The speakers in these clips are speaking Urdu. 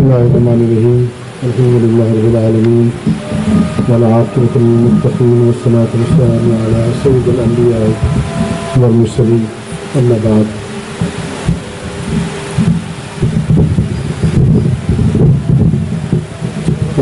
Bismillahirrahmanirrahim. Alhamdulillahi rabbil alamin. Wal 'aqibatu lil muttaqin wassalatu wassalamu ala sayyidil anbiya wal mursalin. Amma ba'd.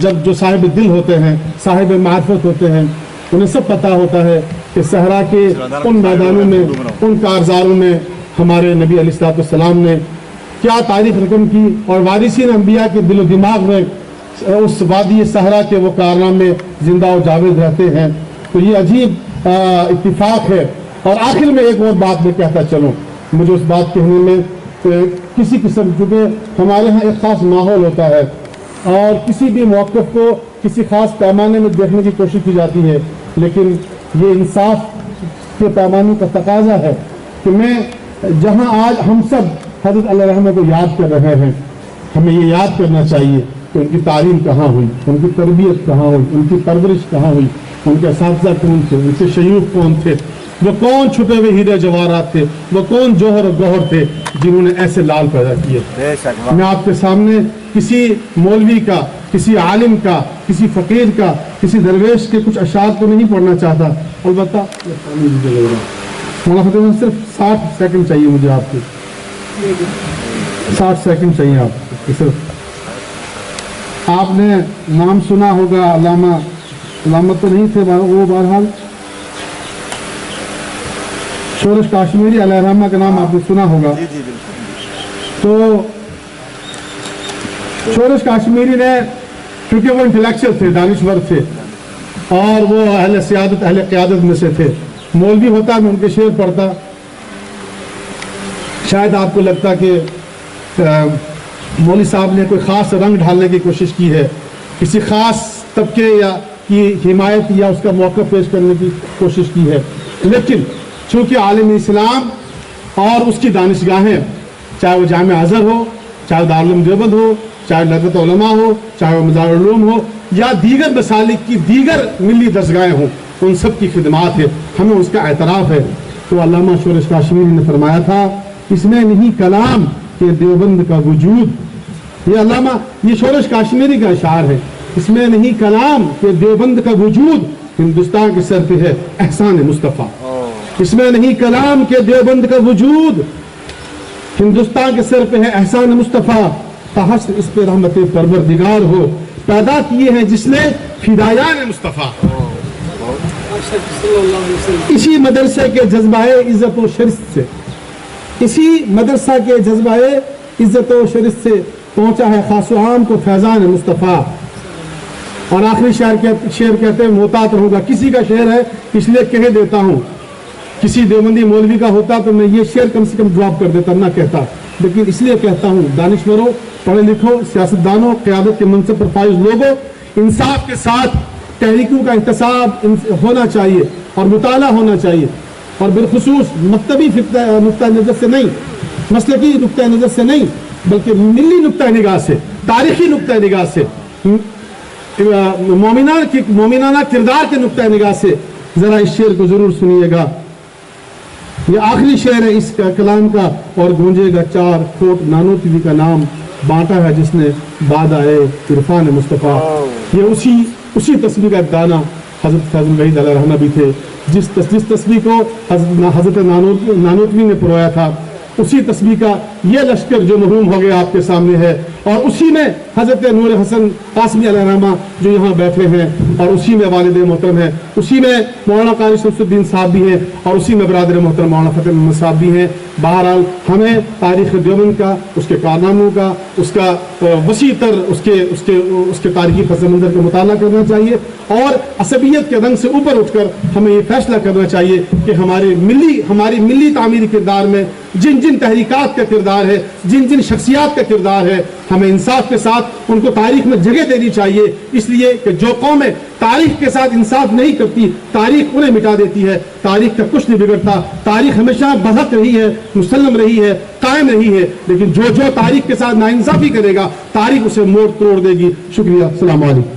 جب جو صاحب دل ہوتے ہیں، صاحب معرفت ہوتے ہیں، انہیں سب پتہ ہوتا ہے کہ صحرا کے ان میدانوں میں، ان کارزاروں میں ہمارے نبی علیہ السلام نے کیا تاریخ رقم کی، اور وارثین انبیاء کے دل و دماغ میں اس وادی صحرا کے وہ کارنامے زندہ و جاوید رہتے ہیں۔ تو یہ عجیب اتفاق ہے۔ اور آخر میں ایک اور بات میں کہتا چلوں، مجھے اس بات کہنے میں کسی قسم، کیونکہ ہمارے ہاں ایک خاص ماحول ہوتا ہے اور کسی بھی موقف کو کسی خاص پیمانے میں دیکھنے کی کوشش کی جاتی ہے، لیکن یہ انصاف کے پیمانے کا تقاضا ہے کہ میں جہاں آج ہم سب حضرت علیہ رحمہ کو یاد کر رہے ہیں، ہمیں یہ یاد کرنا چاہیے کہ ان کی تعلیم کہاں ہوئی، ان کی تربیت کہاں ہوئی، ان کی پرورش کہاں ہوئی، ان کے اساتذہ کون تھے، ان کے شیوخ کون تھے، وہ کون چھپے ہوئے ہیرے جواہرات تھے، وہ کون جوہر و گوہر تھے جنہوں نے ایسے لال پیدا کیے۔ میں آپ کے سامنے کسی مولوی کا، کسی عالم کا، کسی فقیر کا، کسی درویش کے کچھ اشعار کو نہیں پڑھنا چاہتا، البتہ مولانا فتح صرف 60 سیکنڈ چاہیے مجھے، آپ کے 60 سیکنڈ چاہیے آپ صرف۔ آپ نے نام سنا ہوگا، علامہ تو نہیں تھے وہ، بہرحال شورش کاشمیری علیہ الرحمہ کا نام آپ نے سنا ہوگا۔ تو شورش کاشمیری نے، کیونکہ وہ انٹلیکچوئل تھے، دانشور تھے، اور وہ اہل سیادت، اہل قیادت میں سے تھے، مولوی ہوتا میں ان کے شعر پڑھتا، شاید آپ کو لگتا کہ مولوی صاحب نے کوئی خاص رنگ ڈھالنے کی کوشش کی ہے، کسی خاص طبقے یا کی حمایت یا اس کا موقف پیش کرنے کی کوشش کی ہے، لیکن چونکہ عالم اسلام اور اس کی دانشگاہیں، چاہے وہ جامع ازہر ہو، چاہے دارالعلوم دیوبند ہو، چاہے لجنت علماء ہو، چاہے وہ مزار العلوم ہو، یا دیگر مسالک کی دیگر ملی درسگاہیں ہوں، ان سب کی خدمات ہے، ہمیں اس کا اعتراف ہے۔ تو علامہ شورش کاشمیری نے فرمایا تھا، اس میں نہیں کلام کہ دیوبند کا وجود، یہ شورش کاشمیری کا اشعار ہے، اس میں نہیں کلام کہ دیوبند کا وجود، ہندوستان کے سر پہ ہے احسان مصطفیٰ۔ اس میں نہیں کلام کہ دیوبند کا وجود، ہندوستان کے سر پہ ہے احسان مصطفیٰ، تحسر اس پہ رحمت پروردگار ہو، پیدا کیے ہیں جس نے فدایان مصطفیٰ۔ اسی مدرسے کے جذبہ عزت و شرف سے، اسی مدرسہ کے جذبہ عزت و شرف سے پہنچا ہے خاص و عام کو فیضان مصطفیٰ۔ اور آخری شعر کہتے ہیں، محتاط رہوں گا، کسی کا شعر ہے اس لیے کہہ دیتا ہوں، کسی دیوبندی مولوی کا ہوتا تو میں یہ شعر کم سے کم ڈراپ کر دیتا، نہ کہتا، لیکن اس لیے کہتا ہوں، دانشوروں، پڑھے لکھو، سیاستدانوں، قیادت کے منصب پر فائز لوگوں، انصاف کے ساتھ تحریکوں کا احتساب ہونا چاہیے اور مطالعہ ہونا چاہیے، اور بالخصوص مکتبی نقطۂ نظر سے نہیں، مسلکی نقطۂ نظر سے نہیں، بلکہ ملی نقطۂ نگاہ سے، تاریخی نقطۂ نگاہ سے، مومنانہ کردار کے نقطۂ نگاہ سے ذرا اس شعر کو ضرور سنیے گا۔ یہ آخری شعر ہے اس کا کلام کا، اور گونجے گا 4 کوٹ نانوتوی کا نام، بانٹا ہے جس نے بادہ عرفان مصطفیٰ۔ یہ اسی تسبیح کا ایک دانہ حضرت فیض الوحید علیہ رحمہ بھی تھے، جس تسبیح کو حضرت نانوتوی نے پرویا تھا، اسی تسبیح کا یہ لشکر جو محروم ہو گیا آپ کے سامنے ہے، اور اسی میں حضرت نور حسن قاسمی علیہ الرحمہ جو یہاں بیٹھے ہیں، اور اسی میں والد محترم ہیں، اسی میں مولانا قاری شمس الدین صاحب بھی ہیں، اور اسی میں برادر محترم مولانا فتح محمد صاحب بھی ہیں۔ بہرحال ہمیں تاریخ دیوبند کا، اس کے کارناموں کا، اس کا وسیع تر اس کے تاریخی پس منظر کا مطالعہ کرنا چاہیے، اور عصبیت کے رنگ سے اوپر اٹھ کر ہمیں یہ فیصلہ کرنا چاہیے کہ ہماری ملی تعمیری کردار میں جن تحریکات کا کردار ہے، جن شخصیات کا کردار ہے، ہمیں انصاف کے ساتھ ان کو تاریخ میں جگہ دینی چاہیے، اس لیے کہ جو قومیں تاریخ کے ساتھ انصاف نہیں کرتی، تاریخ انہیں مٹا دیتی ہے، تاریخ کا کچھ نہیں بگڑتا، تاریخ ہمیشہ برحق رہی ہے، مسلم رہی ہے، قائم رہی ہے، لیکن جو تاریخ کے ساتھ ناانصافی کرے گا، تاریخ اسے موڑ توڑ دے گی۔ شکریہ، السلام علیکم۔